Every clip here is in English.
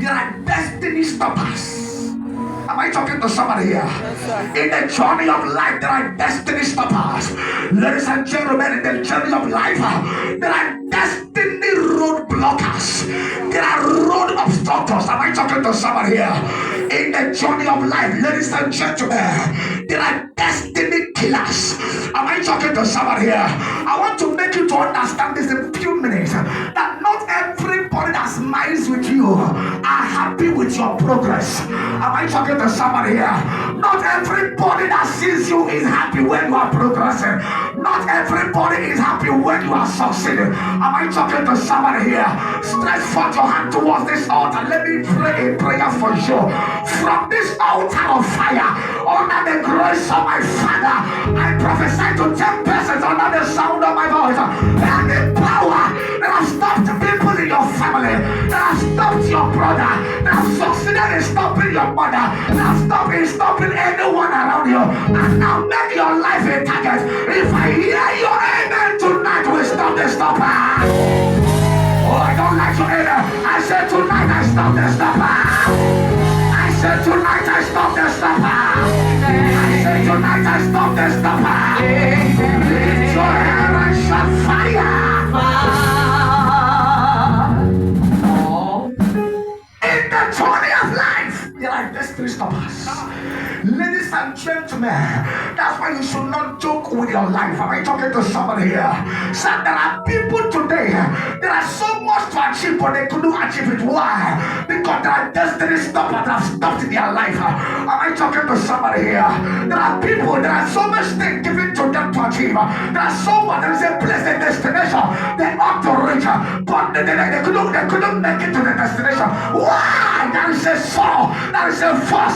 There are destiny stoppers. Am I talking to somebody here? Yes, in the journey of life, there are destiny stoppers. Ladies and gentlemen, in the journey of life, there are destiny road blockers. There are road obstructors. Am I talking to somebody here? In the journey of life, ladies and gentlemen, there are destiny killers. Am I talking to somebody here? I want to make you to understand this in a few minutes. That not everybody that smiles with you are happy with your progress. Am I talking to somebody here? Not everybody that sees you is happy when you are progressing. Not everybody is happy when you are succeeding. Am I talking to somebody here? Stretch forth your hand towards this altar. Let me pray a prayer for you. From this altar of fire, under the grace of my Father, I prophesy to 10 persons under the sound of my voice. And the power that has stopped people in your family, that has stopped your brother, that has succeeded in stopping your mother, that has stopping anyone around you, and now make your life a target. If I hear your amen tonight, we stop the stopper. Oh, I don't like your amen. I said tonight I stop the stopper. I said tonight I stop the stopper. I said tonight I stop the stopper. Lift your hand and shout fire. In the journey of life, there are destiny stoppers. Ladies and gentlemen, that's why you should not joke with your life. Am I talking to somebody here? So there are people today, there are so much to achieve, but they couldn't achieve it. Why? Because there are destiny stoppers that have stopped their life. Am I talking to somebody here? There are people, there are so much things given to them to achieve. There are so much, there is a place, a destination they ought to reach, but they couldn't make it to the destination. Why? There is a soul, there is a force,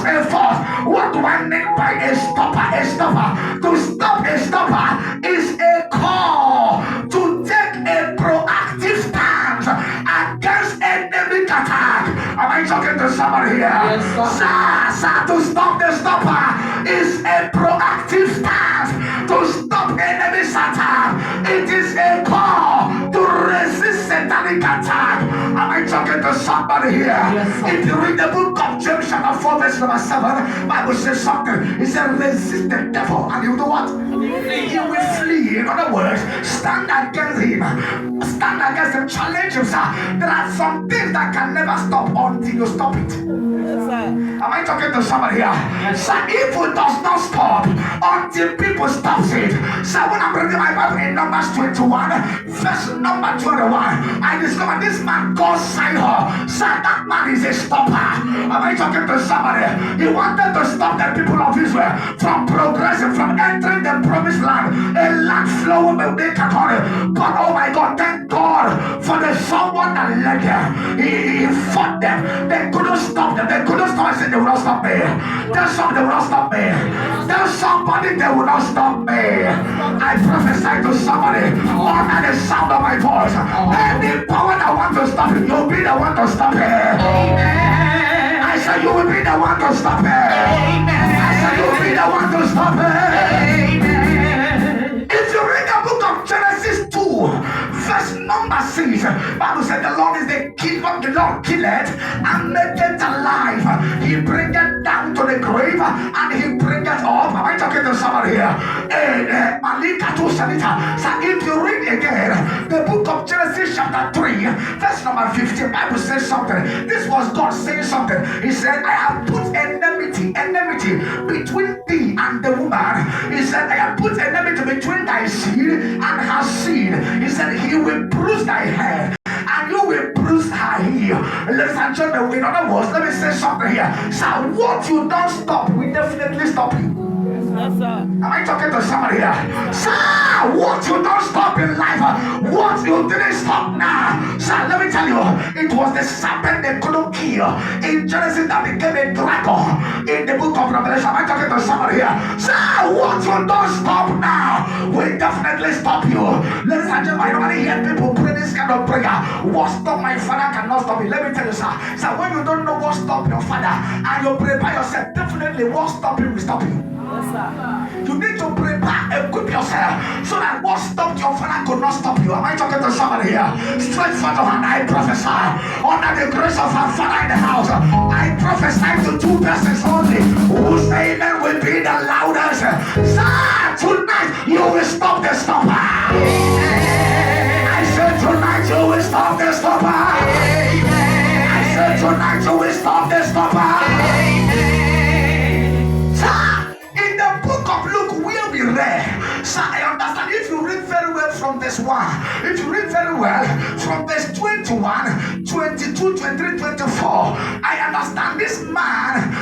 What do I mean by a stopper? A stopper. To stop a stopper is a call to take a proactive stance against enemy attack. Am I talking to somebody here? Yes, sir. To stop the stopper is a proactive stance to stop enemy's attack. It is a call to resist satanic attack. Am I talking to somebody here? Yes, if you read the book of James chapter 4 verse number 7, Bible says something. It says resist the devil and you know what? He will flee. In other words, stand against him. Stand against him. Challenge him, sir. There are some things that can never stop until you stop it. Yes, sir. Am I talking to somebody here? Yes, sir. Evil does not stop until people stop it. So when I'm reading my Bible in Numbers 21, verse number 21, I discovered this man called Sihon. So that man is a stopper. Am I talking to somebody? He wanted to stop the people of Israel from progressing, from entering the promised land, a land flowing with milk and honey. But oh my God, thank God for the someone that led them. He fought them. They couldn't stop them. They couldn't stop. I said they will not stop me. Tell somebody they will not stop me. Tell somebody they will not stop me. I prophesy to somebody under the sound of my voice. Any power that wants to stop it, you'll be the one to stop it. Amen. I said you will be the one to stop it. Amen. I said you will be the one to stop it. Amen. If you read the book of Genesis 2, verse number 6, Bible said the Lord is the keeper, the Lord killeth and maketh alive. He bringeth down to the grave and he bringeth up. Am I talking to somebody here? Malika to Sanita. So if you read again the book of Genesis chapter 3, verse number 15, Bible says something. This was God saying something. He said, I have put enmity between thee and the woman. He said, I have put enmity between thy seed and her seed. He said, he will bruise thy head and you will bruise her heel. Ladies and gentlemen, in other words, let me say something here. So what you don't stop will definitely stop you. Yes, sir. Am I talking to somebody here? Sir, what you don't stop in life, what you didn't stop now. Sir, let me tell you, it was the serpent they couldn't kill in Genesis that became a dragon in the book of Revelation. Am I talking to somebody here? Sir, what you don't stop now will definitely stop you. Ladies and gentlemen, I normally hear people pray this kind of prayer. What stop my father cannot stop me. Let me tell you, sir. So when you don't know what stop your father and you prepare yourself, definitely what stop him will stop you. Yes, sir. You need to prepare, equip yourself so that what stopped your father could not stop you. Am I talking to somebody here? Straight for your hand, I prophesy under the grace of our Father in the house. prophesy to 2 persons only. Whose amen will be the loudest? Sir, tonight you will stop the stopper. I said tonight you will stop the stopper. I said tonight you will stop the stopper. Sir, in the book of Luke, where we read, sir, I understand if you read very well from verse 1, if you read very well from verse 21, 22, 23, 24, I understand this man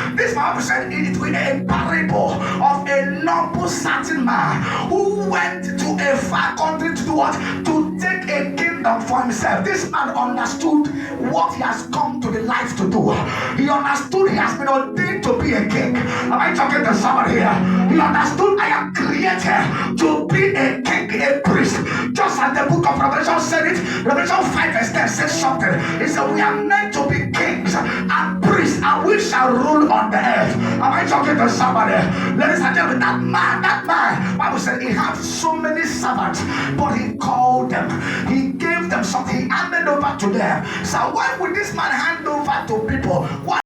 said it with a parable of a noble certain man who went to a far country to do what? To take a kingdom for himself. This man understood what he has come to the life to do. He understood he has been ordained to be a king. Am I talking to somebody here? He understood I am created to be a king, a priest. Just as the book of Revelation said it, Revelation 5 verse 10 says something. It said we are meant to be kings and priests, and we shall rule on the earth. Am I talking to somebody? Ladies and gentlemen, that man, Bible said he had so many servants, but he called them, he gave them something, he handed over to them. So why would this man hand over to people? Why